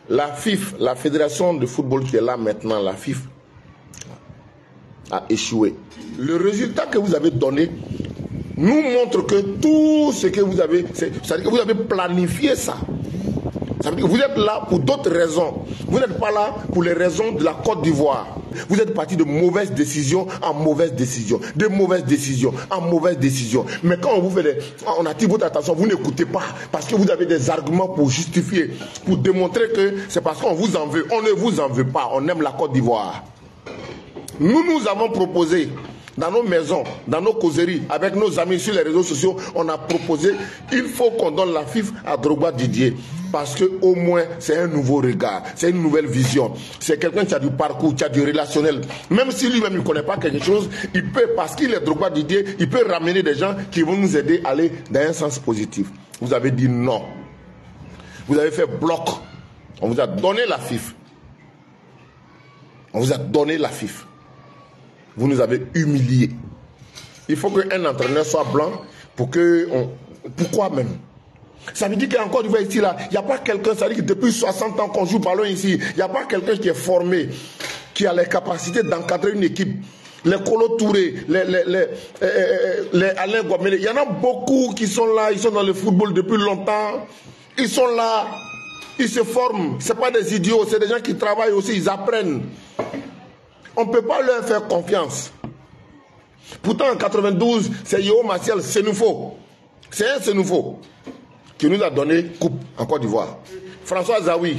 La FIF, la fédération de football qui est là maintenant, la FIF, a échoué. Le résultat que vous avez donné nous montre que tout ce que vous avez, c'est-à-dire que vous avez planifié ça. Ça veut dire que vous êtes là pour d'autres raisons. Vous n'êtes pas là pour les raisons de la Côte d'Ivoire. Vous êtes parti de mauvaises décisions en mauvaises décisions. De mauvaises décisions en mauvaises décisions. Mais quand on vous fait on attire votre attention, vous n'écoutez pas. Parce que vous avez des arguments pour justifier, pour démontrer que c'est parce qu'on vous en veut. On ne vous en veut pas. On aime la Côte d'Ivoire. Nous avons proposé, dans nos maisons, dans nos causeries, avec nos amis sur les réseaux sociaux, on a proposé, il faut qu'on donne la FIF à Drogba Didier. Parce que au moins, c'est un nouveau regard, c'est une nouvelle vision. C'est quelqu'un qui a du parcours, qui a du relationnel. Même si lui-même ne connaît pas quelque chose, il peut, parce qu'il est Drogba Didier, il peut ramener des gens qui vont nous aider à aller dans un sens positif. Vous avez dit non. Vous avez fait bloc. On vous a donné la FIF. On vous a donné la FIF. Vous nous avez humiliés. Il faut qu'un entraîneur soit blanc pour que... Pourquoi même? Ça veut dire qu'encore du fois ici, là, il n'y a pas quelqu'un, ça veut dire que depuis 60 ans qu'on joue ballon ici, il n'y a pas quelqu'un qui est formé, qui a les capacités d'encadrer une équipe. Les Kolo Touré, les Alain Guamele, il y en a beaucoup qui sont là, ils sont dans le football depuis longtemps. Ils sont là, ils se forment. Ce pas des idiots, c'est des gens qui travaillent aussi, ils apprennent. On ne peut pas leur faire confiance. Pourtant, en 92, c'est Yeo Martial Senufo. C'est un Senufo qui nous a donné coupe en Côte d'Ivoire. François Zawi,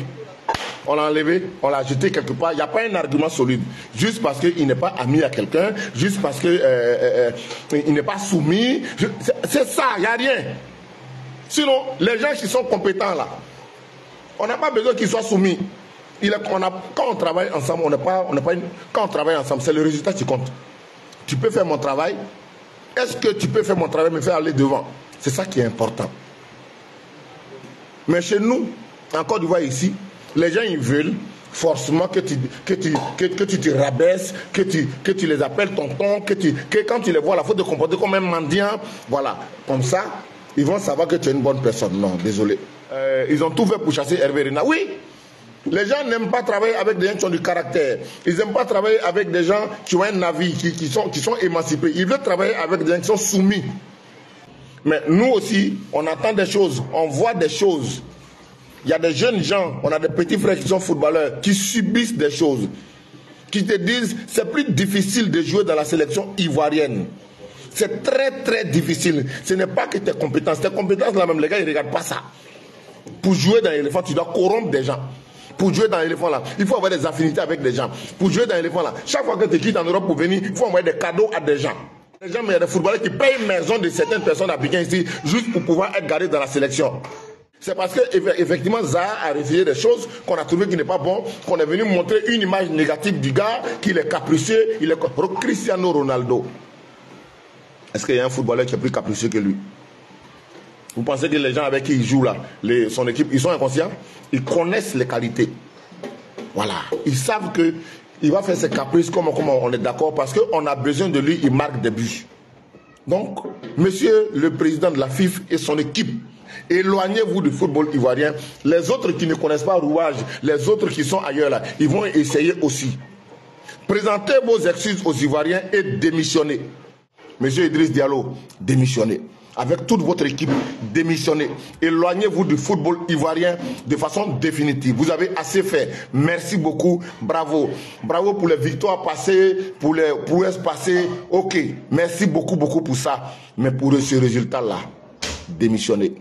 on l'a enlevé, on l'a jeté quelque part. Il n'y a pas un argument solide. Juste parce qu'il n'est pas ami à quelqu'un, juste parce qu'il n'est pas soumis. C'est ça, il n'y a rien. Sinon, les gens qui sont compétents là, on n'a pas besoin qu'ils soient soumis. Quand on travaille ensemble, quand on travaille ensemble, c'est le résultat qui compte. Tu peux faire mon travail. Est-ce que tu peux faire mon travail, me faire aller devant? C'est ça qui est important. Mais chez nous, en Côte d'Ivoire ici, les gens ils veulent forcément que tu te rabaisses, que tu les appelles tonton, que quand tu les vois, il faut te comporter comme un mendiant. Voilà. Comme ça, ils vont savoir que tu es une bonne personne. Non, désolé. Ils ont tout fait pour chasser Hervé Renard. Oui. Les gens n'aiment pas travailler avec des gens qui ont du caractère. Ils n'aiment pas travailler avec des gens qui ont un avis, qui sont émancipés. Ils veulent travailler avec des gens qui sont soumis. Mais nous aussi, on attend des choses, on voit des choses. Il y a des jeunes gens, on a des petits frères qui sont footballeurs, qui subissent des choses. Qui te disent, c'est plus difficile de jouer dans la sélection ivoirienne. C'est très très difficile. Ce n'est pas que tes compétences. Tes compétences là même, les gars, ils ne regardent pas ça. Pour jouer dans l'éléphant, tu dois corrompre des gens. Pour jouer dans l'éléphant là, il faut avoir des affinités avec des gens. Pour jouer dans l'éléphant là, chaque fois que tu quittes en Europe pour venir, il faut envoyer des cadeaux à des gens. Les gens, mais il y a des footballeurs qui payent une maison de certaines personnes à Pékin ici, juste pour pouvoir être gardés dans la sélection. C'est parce que effectivement Zaha a refusé des choses qu'on a trouvé qui n'est pas bon, qu'on est venu montrer une image négative du gars, qu'il est capricieux, il est Cristiano Ronaldo. Est-ce qu'il y a un footballeur qui est plus capricieux que lui? Vous pensez que les gens avec qui il joue là, son équipe, ils sont inconscients? Ils connaissent les qualités. Voilà. Ils savent qu'il va faire ses caprices comme on est d'accord parce qu'on a besoin de lui, il marque des buts. Donc, monsieur le président de la FIF et son équipe, éloignez-vous du football ivoirien. Les autres qui ne connaissent pas Rouage, les autres qui sont ailleurs là, ils vont essayer aussi. Présentez vos excuses aux Ivoiriens et démissionnez. Monsieur Idriss Diallo, démissionnez. Avec toute votre équipe, démissionnez. Éloignez-vous du football ivoirien de façon définitive. Vous avez assez fait. Merci beaucoup. Bravo. Bravo pour les victoires passées, pour les prouesses passées. Ok. Merci beaucoup pour ça. Mais pour ce résultat-là, démissionnez.